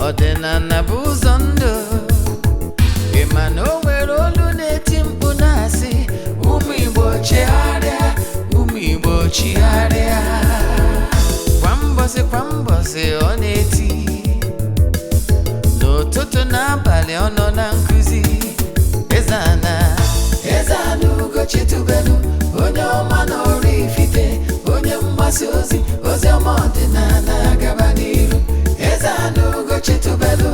ọdịnala bụ ụzọ ndụ ịma na o nwere olu na-eti mkpu na-asị ụmụ Igbo chigharịa ụmụ Igbo chigharịa kwa mbọsị ọ na-eti n'ụtụtụ n'abalị ọ nọ na nkuzi Eze-Ana ugochitubelu onye ọma na oraifite onye mgbasa ozi ọma ọdịnala gaba n'iru Eze-Ana ugochitubelu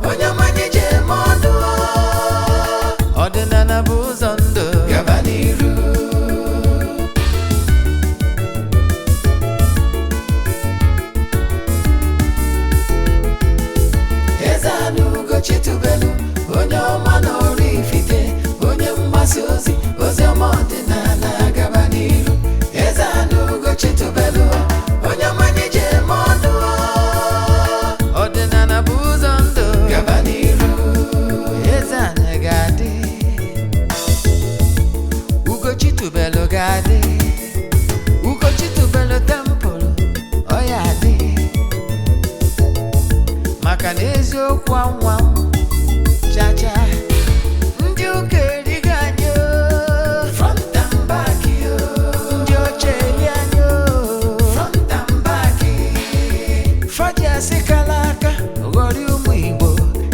onye ọma nyeje eme ọnụ ọdịnala bụ ụzọ ndụ gaba n'iru Eze-Ana ugochitubelu onye ọma na oraifite onye mgbasa ozi ọma ọdịnala gaba n'iru Eze-Ana ugochitubelu onye ọma nyeje eme ọnụ ọdịnala bụ ụzọ ndụ gaba n'iru Eze-Ana ga-adị ugochitubelu ga-adị ugochitubelu tempụl ọ ya adị maka na eziokwu anwa chacha ndị ụka erigo anyị front and back ndị oche eli anyị front and back faji asị kala aka ghọrị ụmụ Igbo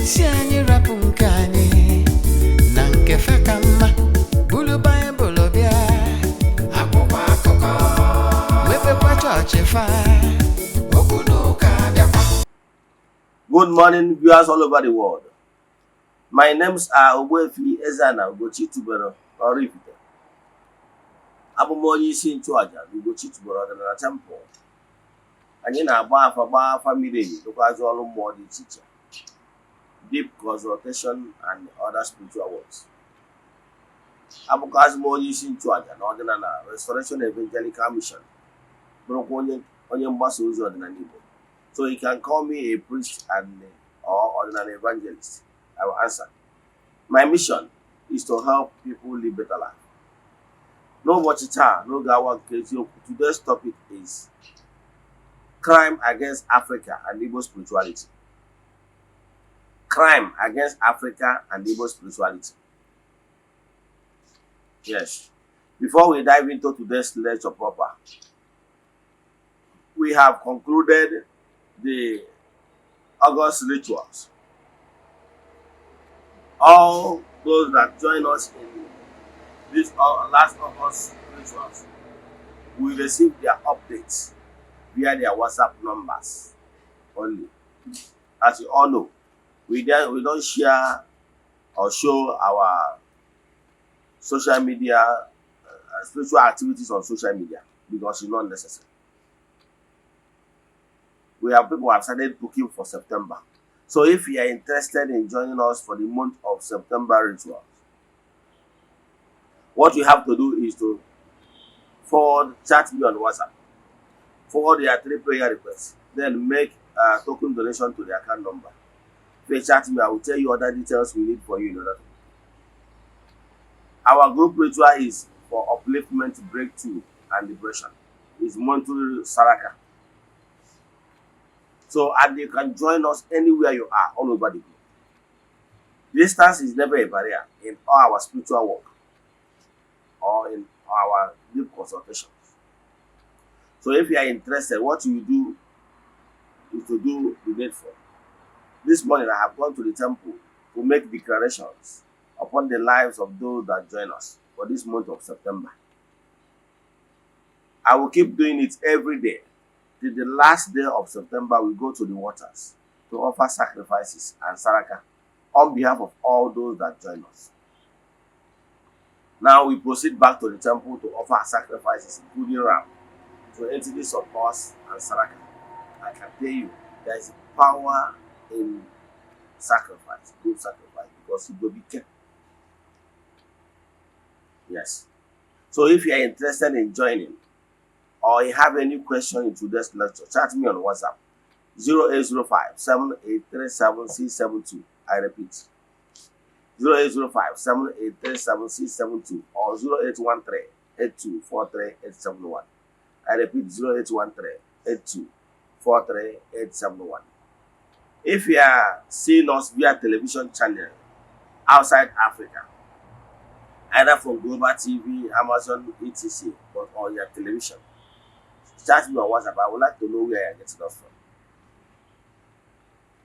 si anyị rapụ nke anyị na nke fe ka mma bulu Baịbụl bịa akwụkwọ akụkọ mepekwa chọọchị fa okwu n'ụka bịakwa. Good morning, viewers all over the world. My names are Ogbuefi, Eze-Ana, ugochitubelu, oraifite. Abụ m onye isi nchụaja na ugochitubelu ọdịnala temple. Anyị na-agba afa miri emi dịkwazị ọrụ mmụọ dị iche iche, deep consultation and other spiritual works. Abụkwazị m onye isi nchụaja na ọdịnala Restoration Evangelical Mission, bụrụkwa onye mgbasa ozi ọdịnala Igbo. So you can call me a priest or an evangelist. I will answer. My mission is to help people live better life. No watchita, no gawa. Today's topic is crime against Africa and Igbo spirituality. Crime against Africa and Igbo spirituality. Yes. Before we dive into today's lecture proper, we have concluded the August rituals. All those that join us in this last August rituals will receive their updates via their WhatsApp numbers only. As you all know, we don't share or show our social media, spiritual activities on social media because it's not necessary. We have people who have started booking for September. So if you are interested in joining us for the month of September rituals, what you have to do is to chat me on WhatsApp, forward your 3 prayer requests, then make a token donation to the account number. If you chat me, I will tell you other details we need for you in order to. Our group ritual is for upliftment, breakthrough, and liberation. It's monthly Saraka. So, and you can join us anywhere you are, all over the globe. Distance is never a barrier in all our spiritual work or in our deep consultations. So, if you are interested, what you do is to do the needful. This morning, I have gone to the temple to make declarations upon the lives of those that join us for this month of September. I will keep doing it every day. Till the last day of September, we go to the waters to offer sacrifices and saraka on behalf of all those that join us. Now we proceed back to the temple to offer sacrifices, including ram, to entities of us and saraka. I can tell you, there is power in sacrifice, good sacrifice, because you will be kept. Yes. So if you are interested in joining, or you have any question in today's lecture, chat me on WhatsApp 0805-7837-672. I repeat 0805-7837-672 or 0813-8243-871. I repeat 0813-8243-871. If you are seeing us via television channel outside Africa, either from Global TV, Amazon, etc., but on your television, chat me on WhatsApp. I would like to know where you are getting us from.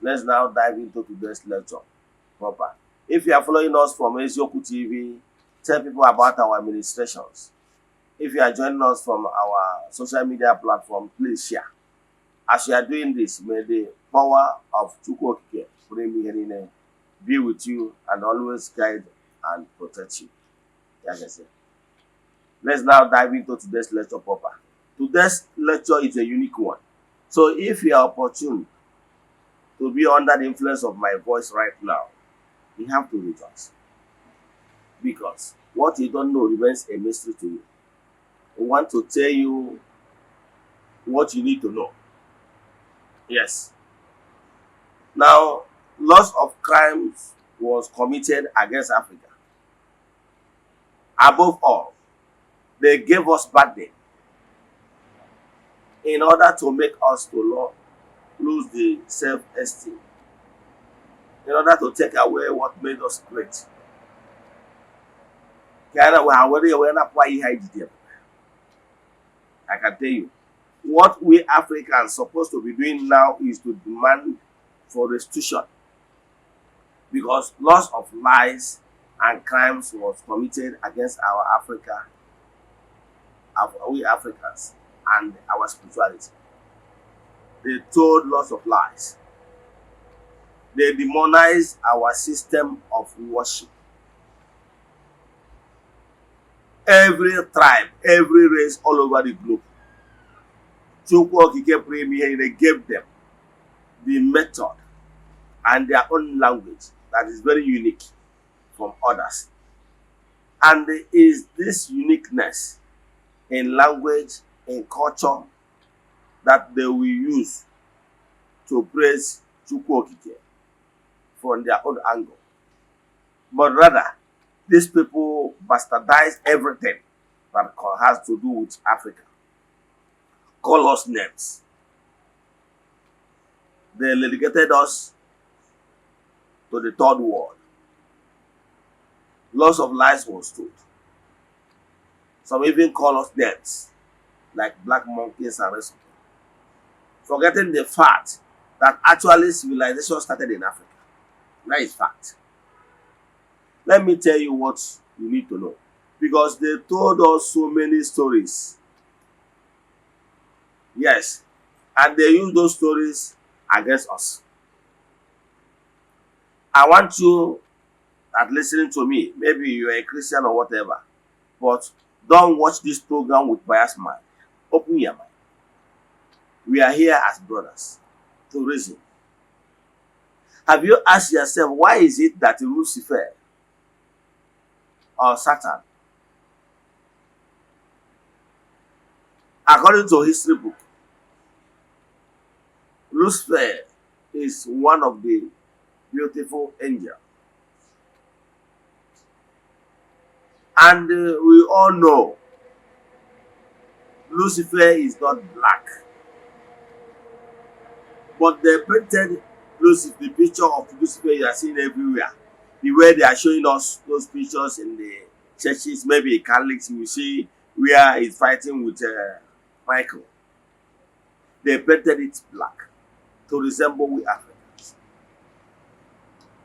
Let's now dive into today's lecture proper. If you are following us from Ezioku TV, tell people about our administrations. If you are joining us from our social media platform, please share. As you are doing this, may the power of Chukwu Okike be with you and always guide and protect you. Like I said. Let's now dive into today's lecture proper. Today's lecture is a unique one. So if you are opportune to be under the influence of my voice right now, you have to rejoice. Because what you don't know remains a mystery to you. We want to tell you what you need to know. Yes. Now, lots of crimes was committed against Africa. Above all, they gave us bad name in order to make us to lose the self-esteem, in order to take away what made us great. I can tell you, what we Africans supposed to be doing now is to demand for restitution, because lots of lies and crimes was committed against our Africa, we Africans, and our spirituality. They told lots of lies. They demonized our system of worship. Every tribe, every race all over the globe, Chukwu Okike they gave them the method and their own language that is very unique from others. And there is this uniqueness in language, in culture, that they will use to praise Chukwu Okike from their own angle. But rather, these people bastardize everything that has to do with Africa. Call us names. They relegated us to the third world. Lots of lies was told. Some even call us names, like black monkeys and rest of them. Forgetting the fact that actually civilization started in Africa. That is fact. Let me tell you what you need to know. Because they told us so many stories. Yes. And they use those stories against us. I want you that listening to me, maybe you're a Christian or whatever, but don't watch this program with biased mind. Open your mind. We are here as brothers to reason. Have you asked yourself, why is it that Lucifer or Satan, according to history book, Lucifer is one of the beautiful angels. And we all know Lucifer is not black. But they painted Lucifer, the picture of Lucifer you are seeing everywhere. The way they are showing us those pictures in the churches, maybe Catholics, you see where he's fighting with Michael. They painted it black to resemble we Africans.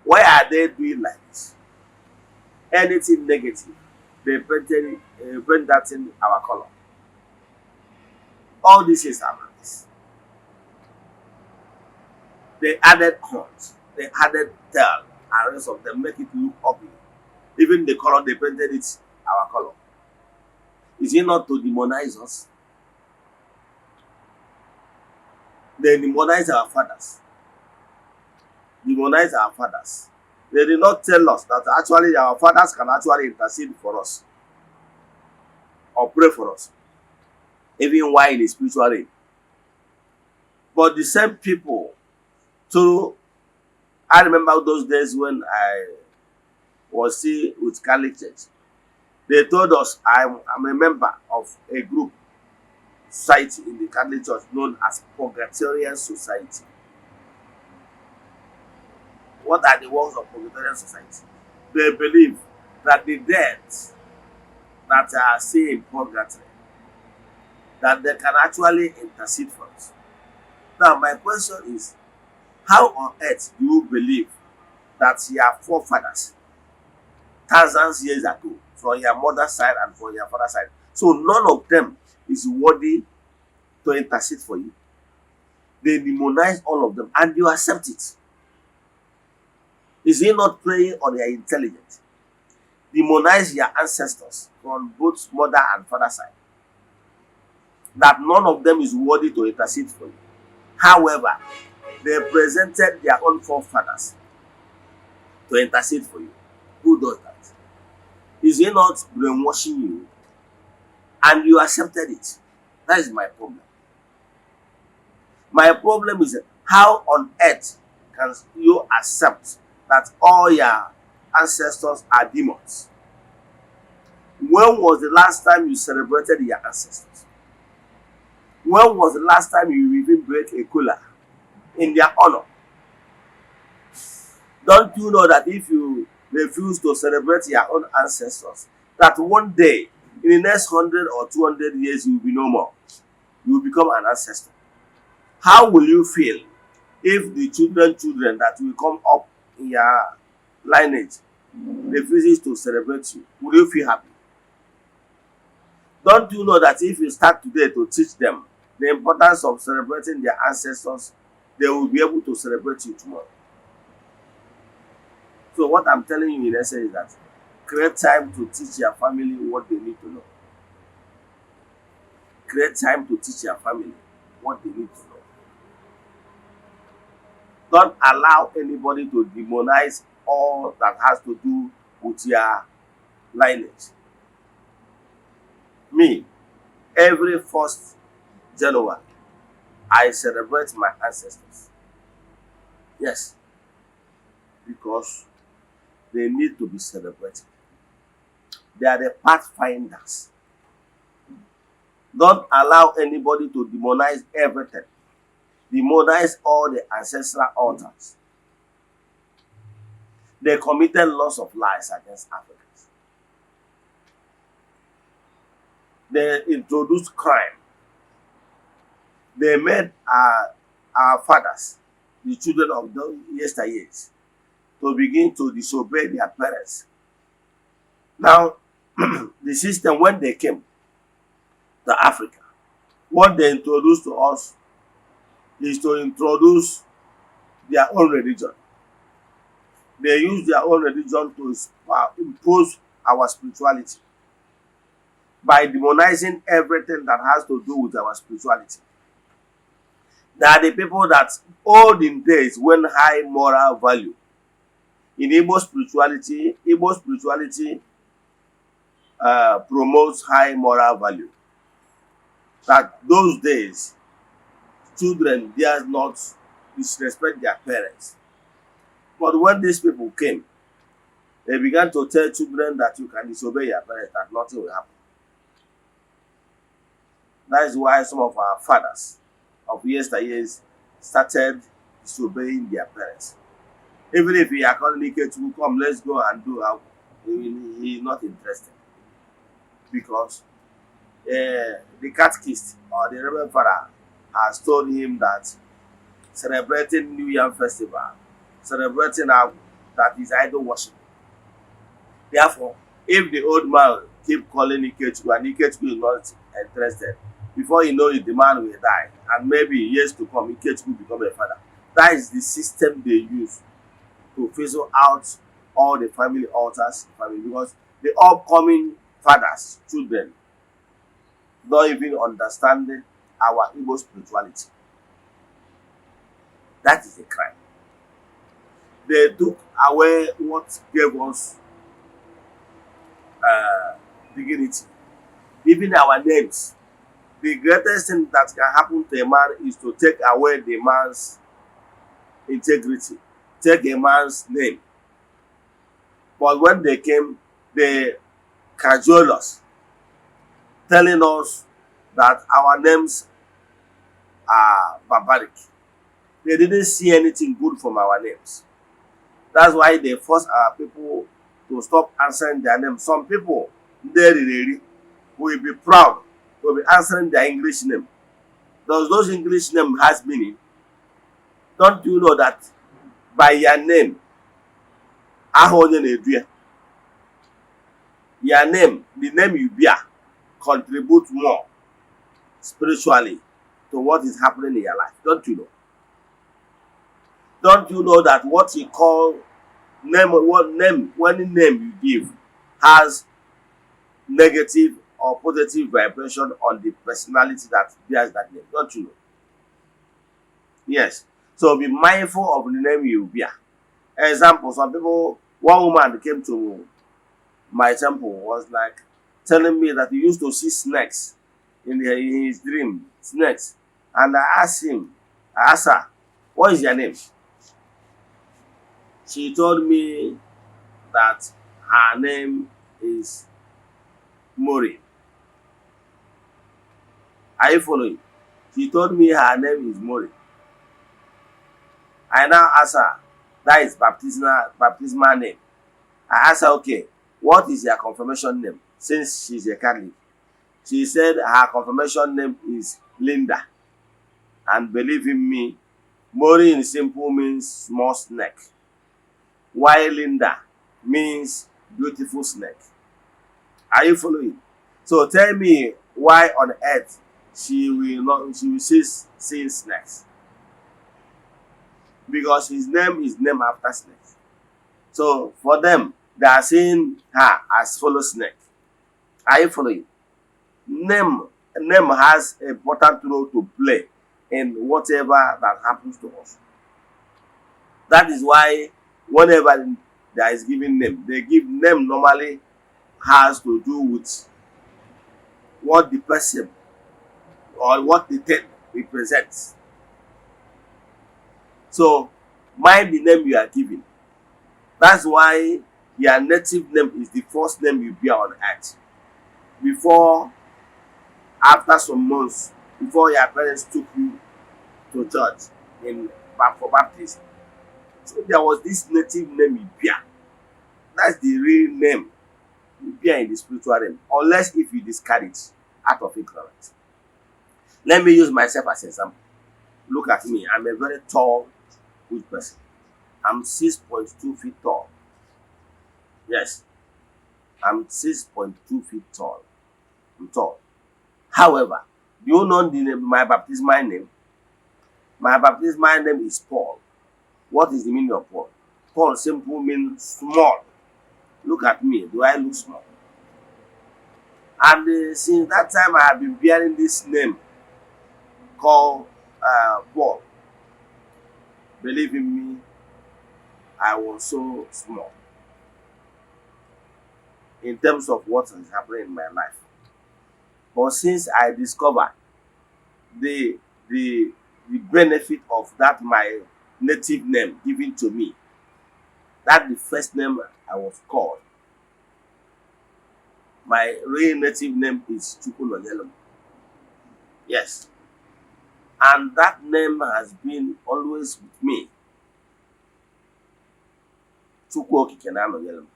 Why are they doing like this? Anything negative, they painted it, paint that in our color. All this is our nice. They added horns, they added tail, and rest of them make it look ugly. Even the color they painted it our color. Is it not to demonize us? They demonize our fathers. Demonize our fathers. They did not tell us that actually our fathers can actually intercede for us or pray for us, even while in the spiritual realm. But the same people, so I remember those days when I was still with Catholic Church. They told us I'm a member of a group society in the Catholic Church known as Purgatorian Society. What are the works of Presbyterian society? They believe that the dead that are still in purgatory, that they can actually intercede for us. Now, my question is, how on earth do you believe that your forefathers, thousands years ago, from your mother's side and from your father's side, so none of them is worthy to intercede for you? They demonize all of them and you accept it. Is he not playing on your intelligence? Demonize your ancestors from both mother and father side, that none of them is worthy to intercede for you. However, they presented their own forefathers to intercede for you. Who does that? Is he not brainwashing you? And you accepted it. That is my problem. My problem is how on earth can you accept that all your ancestors are demons? When was the last time you celebrated your ancestors? When was the last time you even break a cooler in their honor? Don't you know that if you refuse to celebrate your own ancestors, that one day, in the next 100 or 200 years, you will be no more? You will become an ancestor. How will you feel if the children that will come up in your lineage refuses to celebrate you? Will you feel happy? Don't you know that if you start today to teach them the importance of celebrating their ancestors, they will be able to celebrate you tomorrow? So what I'm telling you in essence is that create time to teach your family what they need to know. Create time to teach your family what they need to know. Don't allow anybody to demonize all that has to do with your lineage. Me, every 1st January, I celebrate my ancestors. Yes, because they need to be celebrated. They are the pathfinders. Don't allow anybody to demonize everything. Demonize all the ancestral altars. They committed lots of lies against Africans. They introduced crime. They made our fathers, the children of the yesteryears, to begin to disobey their parents. Now, the system, when they came to Africa, what they introduced to us is to introduce their own religion. They use their own religion to impose our spirituality by demonizing everything that has to do with our spirituality. They are the people that olden days when high moral value. In Igbo spirituality promotes high moral value. That those days, children dare not disrespect their parents. But when these people came, they began to tell children that you can disobey your parents, that nothing will happen. That is why some of our fathers of yesteryears started disobeying their parents. Even if he are calling Ike to come, let's go and do it, he is not interested. Because the catechist or the Reverend Father has told him that celebrating New Year Festival, celebrating that is idol worship. Therefore, if the old man keep calling Ikechukwu and Ikechukwu is not interested, before you know it, the man will die. And maybe years to come, Ikechukwu become a father. That is the system they use to fizzle out all the family altars, because the upcoming fathers, children, don't even understand our Igbo spirituality. That is a crime. They took away what gave us dignity, even our names. The greatest thing that can happen to a man is to take away the man's integrity, take a man's name. But when they came, they cajoled us, telling us that our names are barbaric. They didn't see anything good from our names. That's why they force our people to stop answering their name. Some people, they will be proud, will be answering their English name. Does those English name has meaning? Don't you know that by your name, your name, the name you bear, contribute more spiritually to what is happening in your life? Don't you know? Don't you know that what you call name, when name you give has negative or positive vibration on the personality that bears that name? Don't you know? Yes. So be mindful of the name you bear. Example, some people, one woman came to my temple, was like telling me that he used to see snakes in his dream, snakes. And I asked her, what is your name? She told me that her name is Mori. Are you following? She told me her name is Mori. I now asked her, that is baptismal name. I asked her, okay, what is your confirmation name? Since she's a Catholic. She said her confirmation name is Linda. And believe in me, Mori in simple means small snake, while Linda means beautiful snake. Are you following? So tell me why on earth she will see snakes. Because his name is named after snakes. So for them, they are seeing her as follow snake. Are you following? Name has an important role to play in whatever that happens to us. That is why whenever there is given name, they give name normally has to do with what the person or what the thing represents. So mind the name you are given. That's why your native name is the first name you bear on earth. Before, after some months, before your parents took you to church for baptism. So there was this native name you bear. That's the real name you bear in the spiritual realm, unless if you discard it out of ignorance. Let me use myself as an example. Look at me. I'm a very tall, good person. I'm 6.2 feet tall. Yes, I'm 6.2 feet tall. I'm tall. However, do you know my baptismal name? My baptismal name is Paul. What is the meaning of Paul? Paul simply means small. Look at me. Do I look small? And since that time, I have been bearing this name called Paul. Believe in me, I was so small in terms of what is happening in my life. But since I discovered the benefit of that my native name given to me, that the first name I was called. My real native name is Chukwunonyelum. Yes. And that name has been always with me. Chukwuokikenanonyelum.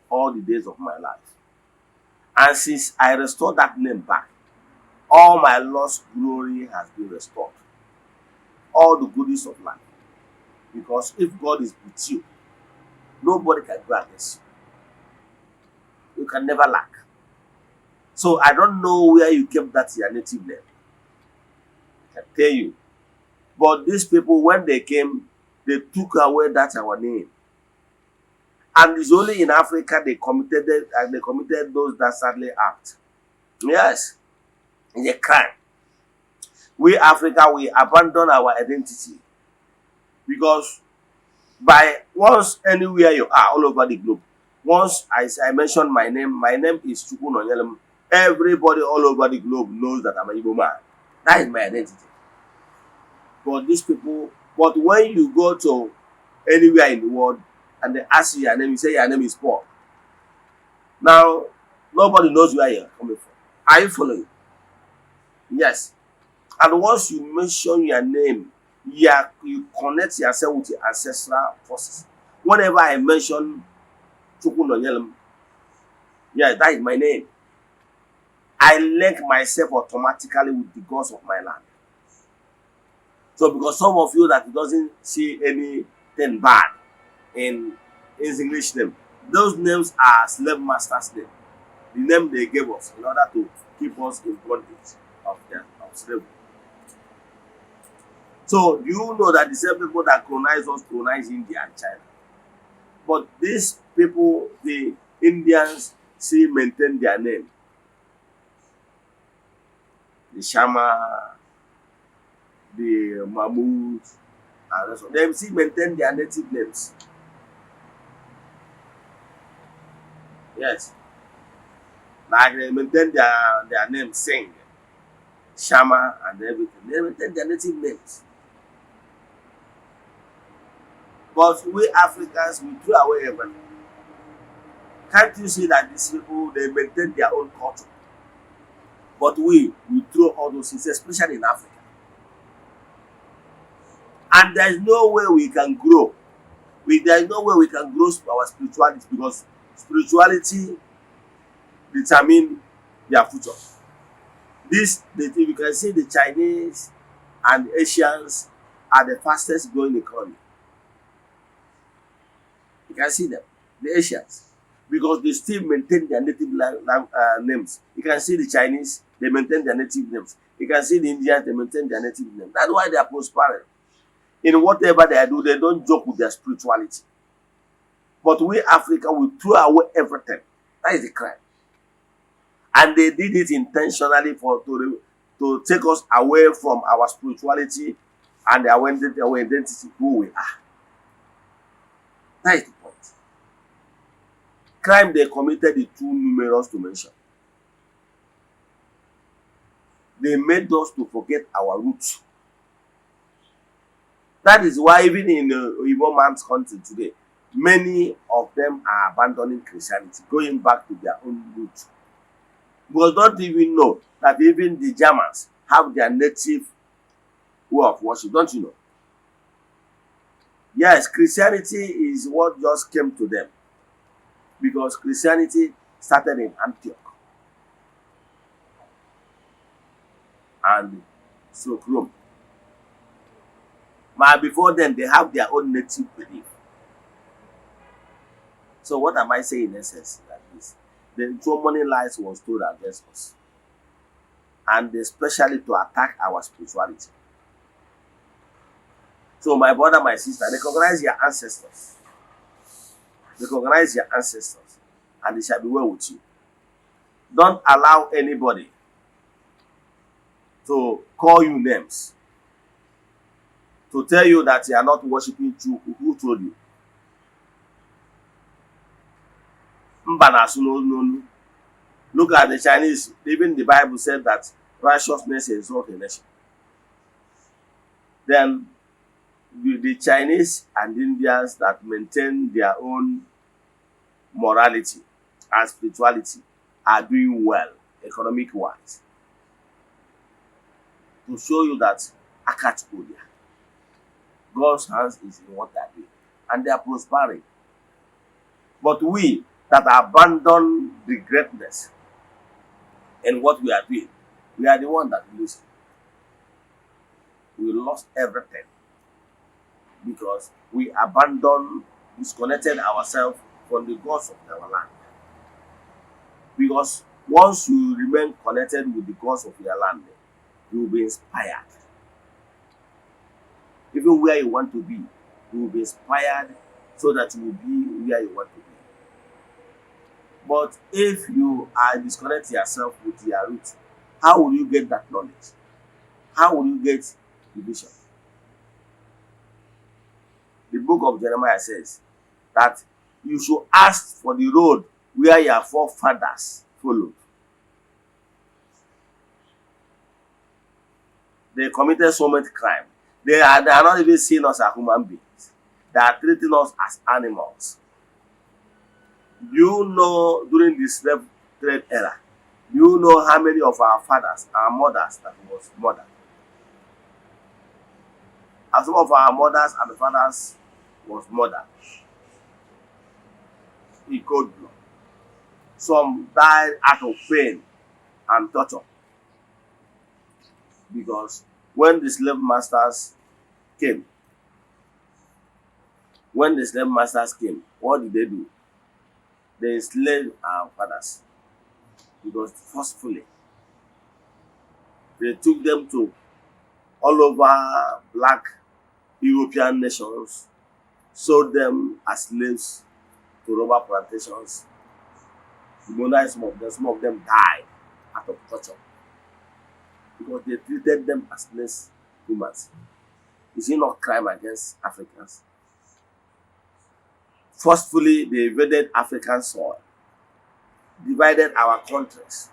All the days of my life. And since I restored that name back, all my lost glory has been restored. All the goodies of life. Because if God is with you, nobody can go against you. You can never lack. So I don't know where you kept that your native name. I can tell you. But these people, when they came, they took away that our name. And it's only in Africa they committed those that sadly act. Yes, it's a crime. We Africa, we abandon our identity. Because by once anywhere you are all over the globe, once I mention my name is Chukwunonyelum. Everybody all over the globe knows that I'm an Igbo man. That is my identity. But these people, but when you go to anywhere in the world and they ask you your name, you say your name is Paul. Now, nobody knows where you're coming from. Are you following? Yes. And once you mention your name, you connect yourself with your ancestral forces. Whenever I mention Chukwu Nonyelem, yeah, that is my name. I link myself automatically with the gods of my land. So because some of you that doesn't see anything bad in his English name, those names are slave masters' name. The name they gave us in order to keep us in bondage of slavery. So do you know that the same people that colonize us colonize India and China? But these people, the Indians, still maintain their name. The Shama, the Mahmud, and so they still maintain their native names. Yes. Like they maintain their names, Singh, Shama, and everything. They maintain their native names. But we Africans, we threw away everything. Can't you see that these people, they maintain their own culture? But we throw all those things, especially in Africa. And there is no way we can grow. There is no way we can grow our spirituality, because spirituality determines their future. You can see the Chinese and Asians are the fastest growing economy. You can see them, the Asians, because they still maintain their native names. You can see the Chinese, they maintain their native names. You can see the Indians, they maintain their native names. That's why they are prospering. In whatever they do, they don't joke with their spirituality. But we Africa, we throw away everything. That is the crime. And they did it intentionally to take us away from our spirituality and our identity, who we are. That is the point. Crime they committed is too numerous to mention. They made us to forget our roots. That is why even in Igbo man's country today, many of them are abandoning Christianity, going back to their own roots. Because don't even know that even the Germans have their native way of worship, don't you know? Yes, Christianity is what just came to them, because Christianity started in Antioch and so Rome. But before then, they have their own native belief. So what am I saying in essence? That is, so many lies was told against us, and especially to attack our spirituality. So my brother, my sister, recognize your ancestors. Recognize your ancestors, and it shall be well with you. Don't allow anybody to call you names, to tell you that you are not worshiping you. Who told you? Look at the Chinese. Even the Bible said that righteousness exalts a nation. Then the Chinese and Indians that maintain their own morality and spirituality are doing well economic wise. To show you that Akatpodia, God's hands is in what they are doing, and they are prospering. But we that abandon the greatness in what we are doing, we are the one that lose. We lost everything because we disconnected ourselves from the gods of our land. Because once you remain connected with the gods of your land, you will be inspired. Even where you want to be, you will be inspired so that you will be where you want to be. But if you are disconnecting yourself with your roots, how will you get that knowledge? How will you get the vision? The book of Jeremiah says that you should ask for the road where your forefathers followed. They committed so much crime. They are not even seeing us as human beings. They are treating us as animals. You know, during the slave trade era, you know how many of our fathers, our mothers that was murdered. And some of our mothers and fathers was murdered in cold blood. Some died out of pain and torture because when the slave masters came, what did they do? They enslaved our fathers because forcefully they took them to all over black European nations, sold them as slaves to rubber plantations. Some of them died out of torture because they treated them as less humans. Is it not crime against Africans? Forcefully, they invaded African soil, divided our countries.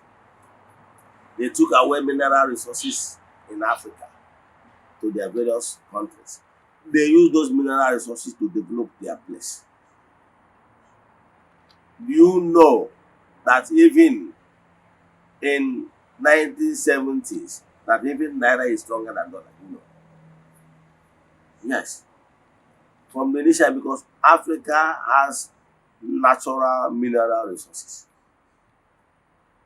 They took away mineral resources in Africa to their various countries. They used those mineral resources to develop their place. Do you know that even in 1970s, that even Naira is stronger than dollar? You know? Yes. From the initial, because Africa has natural mineral resources.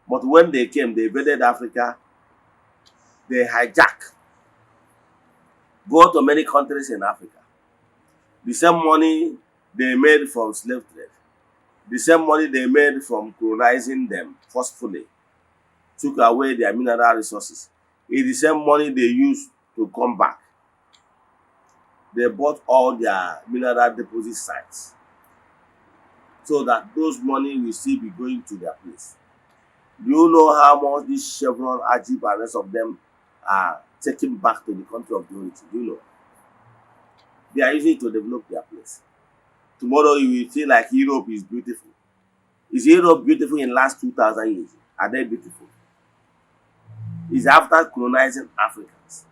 But when they came, they invaded Africa, they hijacked, go to many countries in Africa. The same money they made from slave trade, the same money they made from colonizing them forcefully, took away their mineral resources. It's the same money they used to come back. They bought all their mineral deposit sites so that those money will still be going to their place. Do you know how much this Chevron, Ajib, and rest of them are taking back to the country of the origin? Do you know? They are using it to develop their place. Tomorrow you will feel like Europe is beautiful. Is Europe beautiful in the last 2,000 years? Are they beautiful? It's after colonizing Africans.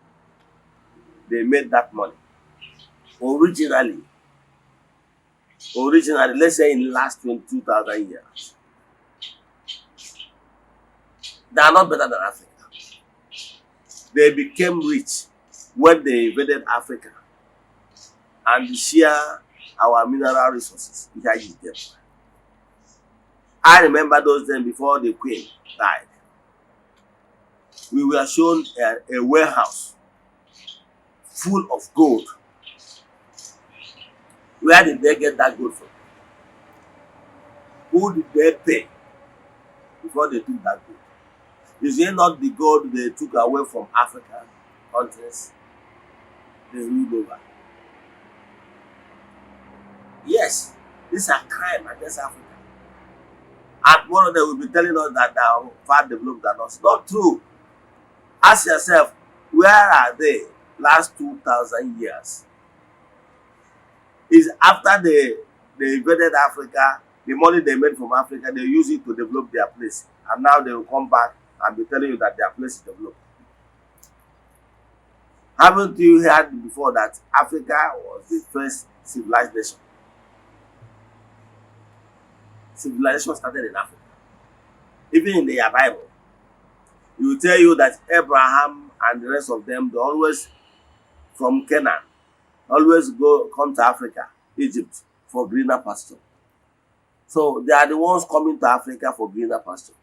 They made that money. Originally, let's say in the last 22,000 years, they are not better than Africa. They became rich when they invaded Africa and share our mineral resources. Them. I remember those days before the Queen died. We were shown a warehouse full of gold. Where did they get that gold from? Who did they pay before they took that gold? Is it not the gold they took away from African countries? They ruled over. Yes, these are crime against Africa. And one of them will be telling us that they are far developed than us. Not true. Ask yourself, where are they last 2,000 years? Is after they invaded Africa, the money they made from Africa, they use it to develop their place. And now they will come back and be telling you that their place is developed. Haven't you heard before that Africa was the first civilized nation? Civilization started in Africa. Even in their Bible, it will tell you that Abraham and the rest of them, they always from Canaan, always come to Africa, Egypt, for greener pasture. So they are the ones coming to Africa for greener pasture.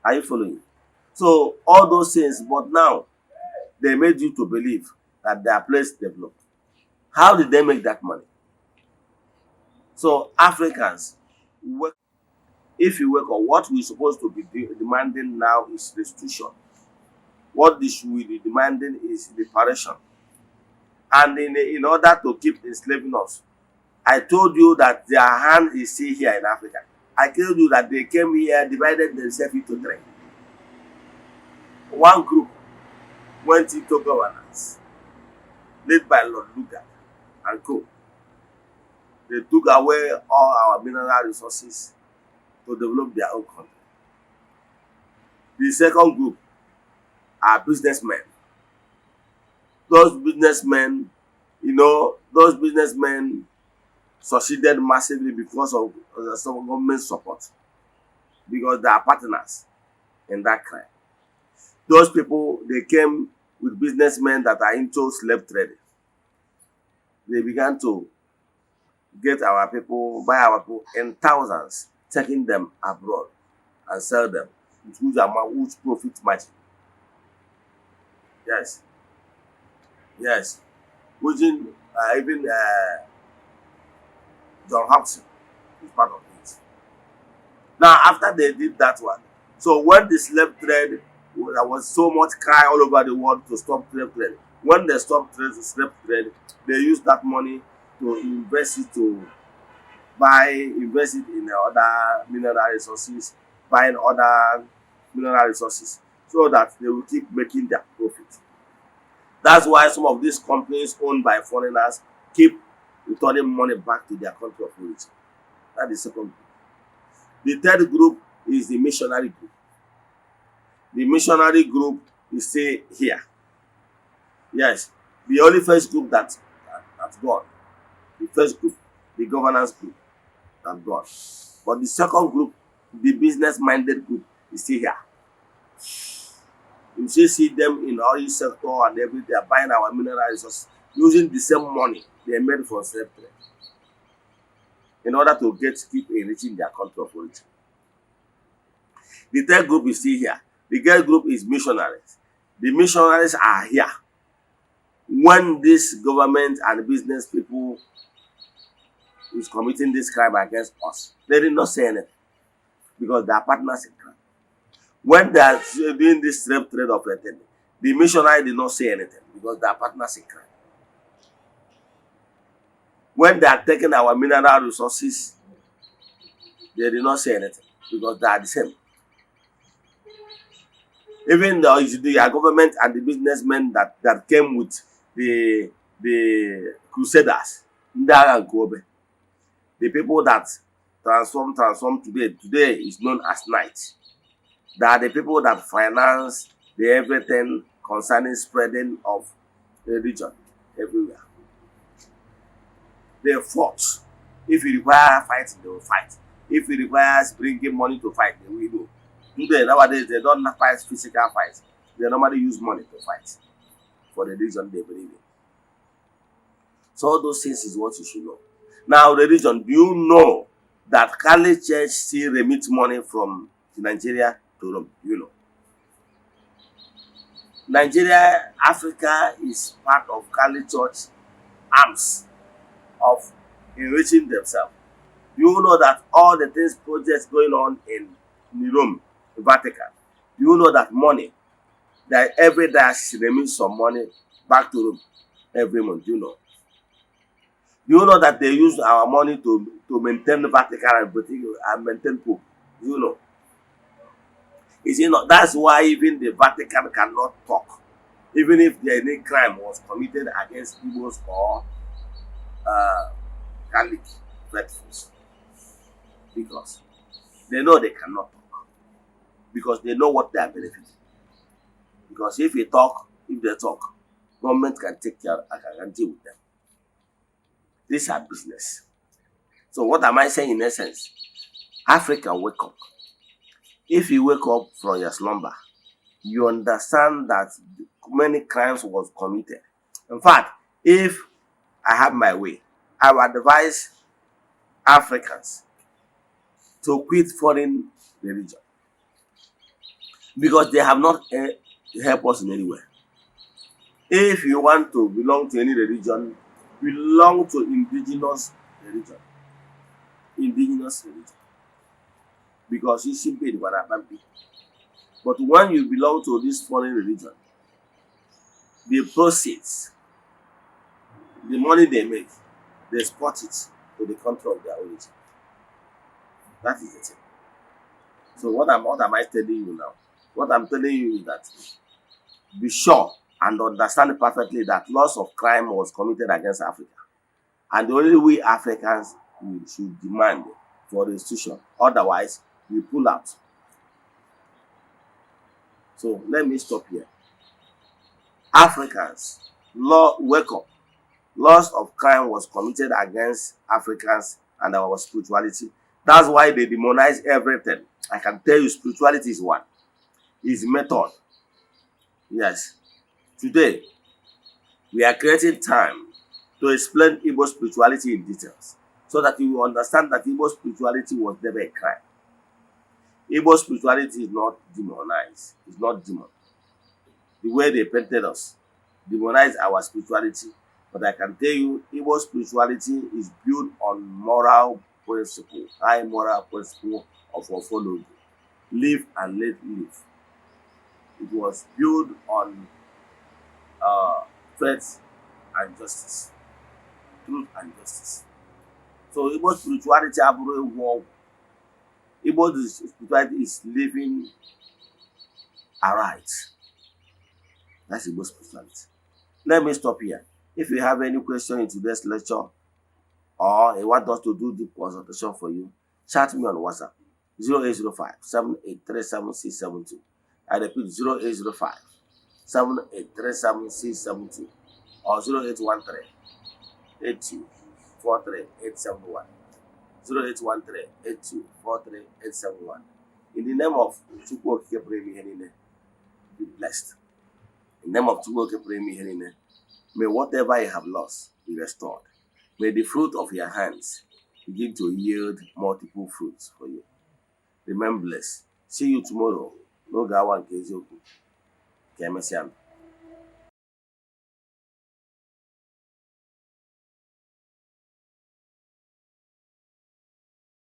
Are you following? So all those things, but now they made you to believe that their place developed. How did they make that money? So Africans, if you work on what we're supposed to be demanding now is restitution. What this will be demanding is reparation. And in order to keep enslaving us, I told you that their hand is still here in Africa. I told you that they came here, divided themselves into three. One group went into governance, led by Lord Lugard and co. They took away all our mineral resources to develop their own country. The second group are businessmen. Those businessmen succeeded massively because of some government support, because they are partners in that crime. Those people, they came with businessmen that are into slave trading. They began to get our people, buy our people in thousands, taking them abroad and sell them with huge amount, huge profit margin. Yes, yes. Even John Hobson is part of it. Now, after they did that one, so when the slave trade, there was so much cry all over the world to stop slave trade. When they stopped slave trade, they used that money to invest it in other mineral resources, buying other mineral resources, so that they will keep making their profit. That's why some of these companies owned by foreigners keep returning money back to their country of origin. That is the second group. The third group is the missionary group. The missionary group is say here. Yes, the only first group that's gone. The first group, the governance group, that's gone. But the second group, the business-minded group, is still here. You still see them in oil sector and everything. They are buying our mineral resources using the same money they made from slave trade in order to keep enriching their country of origin. The third group is still here. The third group is missionaries. The missionaries are here when this government and business people is committing this crime against us. They did not say anything because they are partners in crime. When they are doing this slave trade of return, the missionary did not say anything because they are partners in crime. When they are taking our mineral resources, they did not say anything because they are the same. Even the government and the businessmen that came with the crusaders, the people that transform today is known as knights. They are the people that finance the everything concerning spreading of religion everywhere. They fought. If it requires fighting, they will fight. If it requires bringing money to fight, they will do. Today, nowadays, they don't fight physical fights. They normally use money to fight for the religion they believe in. So all those things is what you should know. Now, religion, do you know that Catholic Church still remits money from Nigeria to Rome? You know. Nigeria, Africa is part of Catholic Church arms of enriching themselves. Do you know that all the things, projects going on in Rome, the Vatican, do you know that money, that every diocese remits some money back to Rome every month? Do you know? Do you know that they use our money to maintain the Vatican and maintain Pope? Do you know? Is it not? That's why even the Vatican cannot talk, even if any crime was committed against Igbos or Catholic faithfuls, because they know they cannot talk, because they know what they are benefiting. Because if they talk, government can take care, can deal with them. These are business. So what am I saying in essence? Africa, wake up. If you wake up from your slumber, you understand that many crimes was committed. In fact, if I have my way, I would advise Africans to quit foreign religion because they have not helped us in any way. If you want to belong to any religion, belong to indigenous religion. Indigenous religion. Because you simply the. But when you belong to this foreign religion, the proceeds, the money they make, they export it to the country of their origin. That is the thing. So what am I telling you now? What I'm telling you is that be sure and understand perfectly that lots of crime was committed against Africa. And the only we Africans should demand for restitution. Otherwise, we pull out. So let me stop here. Africans, wake up. Lots of crime was committed against Africans and our spirituality. That's why they demonize everything. I can tell you spirituality is one. It's method. Yes. Today, we are creating time to explain Igbo spirituality in details so that you will understand that Igbo spirituality was never a crime. Igbo spirituality is not demonized. It's not demon. The way they painted us demonize our spirituality. But I can tell you, Igbo spirituality is built on moral principle, high moral principle of Ofologo. Live and let live. It was built on faith and justice. Truth and justice. So Igbo spirituality Igbo spirituality is living aright. That's Igbo spirituality. Let me stop here. If you have any question in today's lecture or you want us to do deep consultation for you, chat me on WhatsApp 0805 7837672. I repeat 0805 7837672 or 0813 8243871. 0813 8243871. In the name of Chukwu Okike Premi Henine, be blessed. In the name of Chukwu Okike Premi Henine, may whatever you have lost be restored. May the fruit of your hands begin to yield multiple fruits for you. Remain blessed. See you tomorrow. No gawa nke eziokwu. Ka emesịa.